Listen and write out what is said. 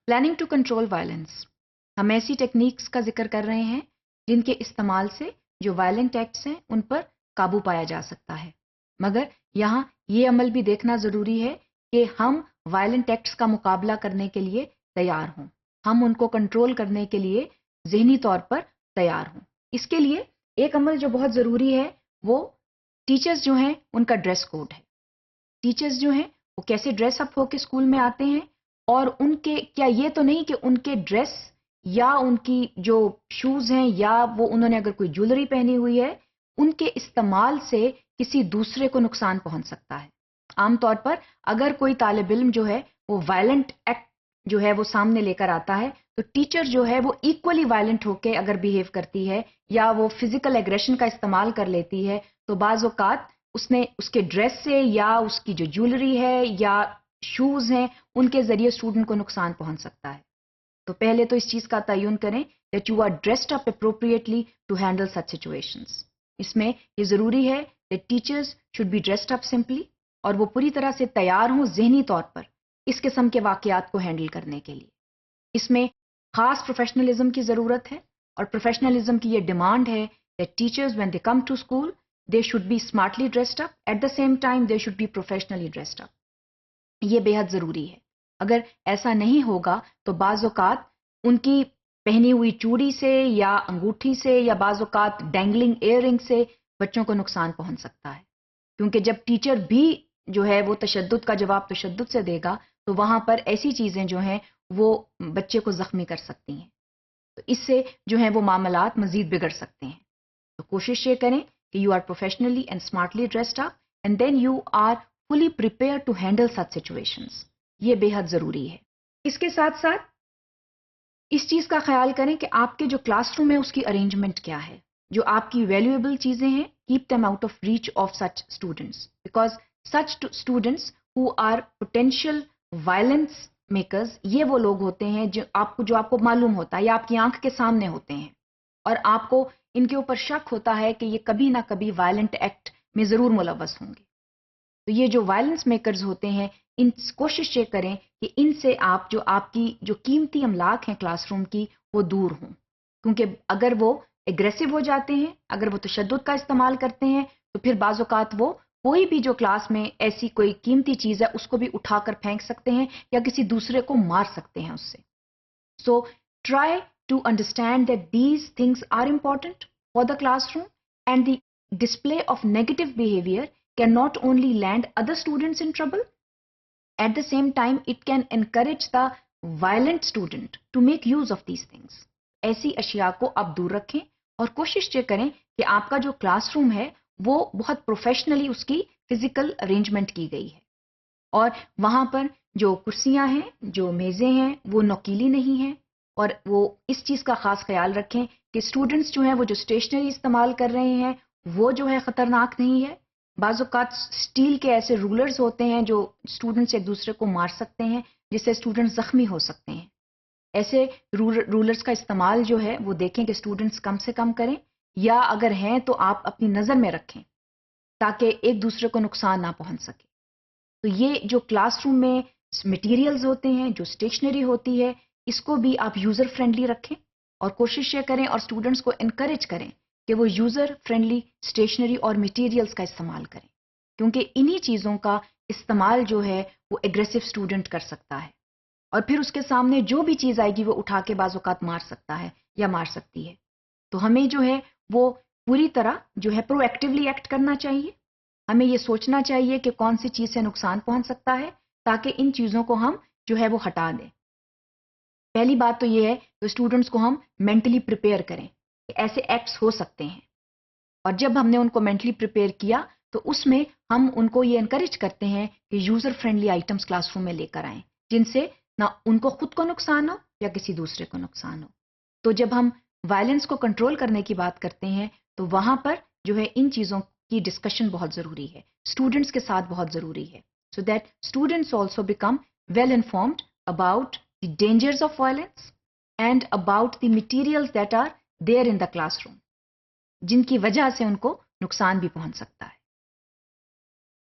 Planning to control violence, ہم ایسی techniques کا ذکر کر رہے ہیں جن کے استعمال سے جو وائلنٹ ایکٹس ہیں ان پر قابو پایا جا سکتا ہے، مگر یہاں یہ عمل بھی دیکھنا ضروری ہے کہ ہم وائلنٹ ایکٹس کا مقابلہ کرنے کے لیے تیار ہوں، ہم ان کو کنٹرول کرنے کے لیے ذہنی طور پر تیار ہوں۔ اس کے لیے ایک عمل جو بہت ضروری ہے وہ ٹیچرز جو ہیں ان کا ڈریس کوڈ ہے۔ ٹیچرز جو ہیں وہ کیسے ڈریس اپ ہو کے اسکول میں آتے ہیں، اور ان کے کیا یہ تو نہیں کہ ان کے ڈریس یا ان کی جو شوز ہیں یا وہ انہوں نے اگر کوئی جویلری پہنی ہوئی ہے ان کے استعمال سے کسی دوسرے کو نقصان پہنچ سکتا ہے۔ عام طور پر اگر کوئی طالب علم جو ہے وہ وائلنٹ ایکٹ جو ہے وہ سامنے لے کر آتا ہے تو ٹیچر جو ہے وہ ایکولی وائلنٹ ہو کے اگر بیہیو کرتی ہے یا وہ فزیکل ایگریشن کا استعمال کر لیتی ہے تو بعض اوقات اس نے اس کے ڈریس سے یا اس کی جو جویلری ہے یا شوز ہیں ان کے ذریعے اسٹوڈنٹ کو نقصان پہنچ سکتا ہے۔ تو پہلے تو اس چیز کا تعین کریں that you are dressed up appropriately to handle such situations۔ اس میں یہ ضروری ہے that teachers should be dressed up simply، اور وہ پوری طرح سے تیار ہوں ذہنی طور پر اس قسم کے واقعات کو ہینڈل کرنے کے لیے۔ اس میں خاص پروفیشنلزم کی ضرورت ہے، اور پروفیشنلزم کی یہ ڈیمانڈ ہے that teachers when they come to school they should be smartly dressed up، at the same time they should be professionally dressed up۔ یہ بے حد ضروری ہے۔ اگر ایسا نہیں ہوگا تو بعض اوقات ان کی پہنی ہوئی چوڑی سے یا انگوٹھی سے یا بعض اوقات ڈینگلنگ ایئر رنگ سے بچوں کو نقصان پہنچ سکتا ہے، کیونکہ جب ٹیچر بھی جو ہے وہ تشدد کا جواب تشدد سے دے گا تو وہاں پر ایسی چیزیں جو ہیں وہ بچے کو زخمی کر سکتی ہیں، تو اس سے جو ہیں وہ معاملات مزید بگڑ سکتے ہیں۔ تو کوشش یہ کریں کہ you are professionally and smartly dressed up and then you are fully prepare to handle such situations. یہ بے حد ضروری ہے۔ اس کے ساتھ ساتھ اس چیز کا خیال کریں کہ آپ کے جو کلاس روم ہے اس کی ارینجمنٹ کیا ہے، جو آپ کی ویلیویبل چیزیں ہیں keep them out of reach of such students, because such students who are potential violence makers, یہ وہ لوگ ہوتے ہیں جو آپ کو معلوم ہوتا ہے یا آپ کی آنکھ کے سامنے ہوتے ہیں اور آپ کو ان کے اوپر شک ہوتا ہے کہ یہ کبھی نہ کبھی وائلنٹ ایکٹ میں ضرور ملوث ہوں گے۔ تو یہ جو وائلنس میکرز ہوتے ہیں ان کوشش یہ کریں کہ ان سے آپ کی جو قیمتی املاک ہیں کلاس روم کی وہ دور ہوں، کیونکہ اگر وہ ایگریسو ہو جاتے ہیں، اگر وہ تشدد کا استعمال کرتے ہیں تو پھر بعض اوقات وہ کوئی بھی جو کلاس میں ایسی کوئی قیمتی چیز ہے اس کو بھی اٹھا کر پھینک سکتے ہیں یا کسی دوسرے کو مار سکتے ہیں اس سے۔ So try to understand that these things are important for the classroom and the display of negative behaviour can not only land other students in trouble, at the same time it can encourage the violent student to make use of these things۔ ایسی اشیاء کو آپ دور رکھیں اور کوشش یہ کریں کہ آپ کا جو کلاس روم ہے وہ بہت پروفیشنلی اس کی فزیکل ارینجمنٹ کی گئی ہے، اور وہاں پر جو کرسیاں ہیں جو میزیں ہیں وہ نوکیلی نہیں ہیں، اور وہ اس چیز کا خاص خیال رکھیں کہ اسٹوڈنٹس جو ہیں وہ جو اسٹیشنری استعمال کر رہے ہیں وہ جو ہے خطرناک نہیں ہے۔ بعض اوقات اسٹیل کے ایسے رولرز ہوتے ہیں جو اسٹوڈنٹس ایک دوسرے کو مار سکتے ہیں جس سے اسٹوڈنٹس زخمی ہو سکتے ہیں۔ ایسے رولرز کا استعمال جو ہے وہ دیکھیں کہ اسٹوڈنٹس کم سے کم کریں، یا اگر ہیں تو آپ اپنی نظر میں رکھیں تاکہ ایک دوسرے کو نقصان نہ پہنچ سکے۔ تو یہ جو کلاس روم میں مٹیریلز ہوتے ہیں جو اسٹیشنری ہوتی ہے اس کو بھی آپ یوزر فرینڈلی رکھیں، اور کوشش یہ کریں اور اسٹوڈنٹس کو انکریج کریں کہ وہ یوزر فرینڈلی اسٹیشنری اور مٹیریلز کا استعمال کریں، کیونکہ انہی چیزوں کا استعمال جو ہے وہ ایگریسو اسٹوڈنٹ کر سکتا ہے، اور پھر اس کے سامنے جو بھی چیز آئے گی وہ اٹھا کے بعض اوقات مار سکتا ہے یا مار سکتی ہے۔ تو ہمیں جو ہے وہ پوری طرح جو ہے پرو ایکٹیولی ایکٹ کرنا چاہیے، ہمیں یہ سوچنا چاہیے کہ کون سی چیز سے نقصان پہنچ سکتا ہے تاکہ ان چیزوں کو ہم جو ہے وہ ہٹا دیں۔ پہلی بات تو یہ ہے کہ اسٹوڈنٹس کو ہم مینٹلی پریپیئر کریں کہ ایسے ایکٹس ہو سکتے ہیں، اور جب ہم نے ان کو مینٹلی پریپیئر کیا تو اس میں ہم ان کو یہ انکریج کرتے ہیں کہ user friendly items class room میں لے کر آئیں جن سے نہ ان کو خود کو نقصان ہو یا کسی دوسرے کو نقصان ہو۔ تو جب ہم وائلنس کو کنٹرول کرنے کی بات کرتے ہیں تو وہاں پر جو ہے ان چیزوں کی ڈسکشن بہت ضروری ہے، اسٹوڈنٹس کے ساتھ بہت ضروری ہے، so that students also become well informed about the dangers of violence and about the materials that are there in the classroom, جن کی وجہ سے ان کو نقصان بھی پہنچ سکتا ہے۔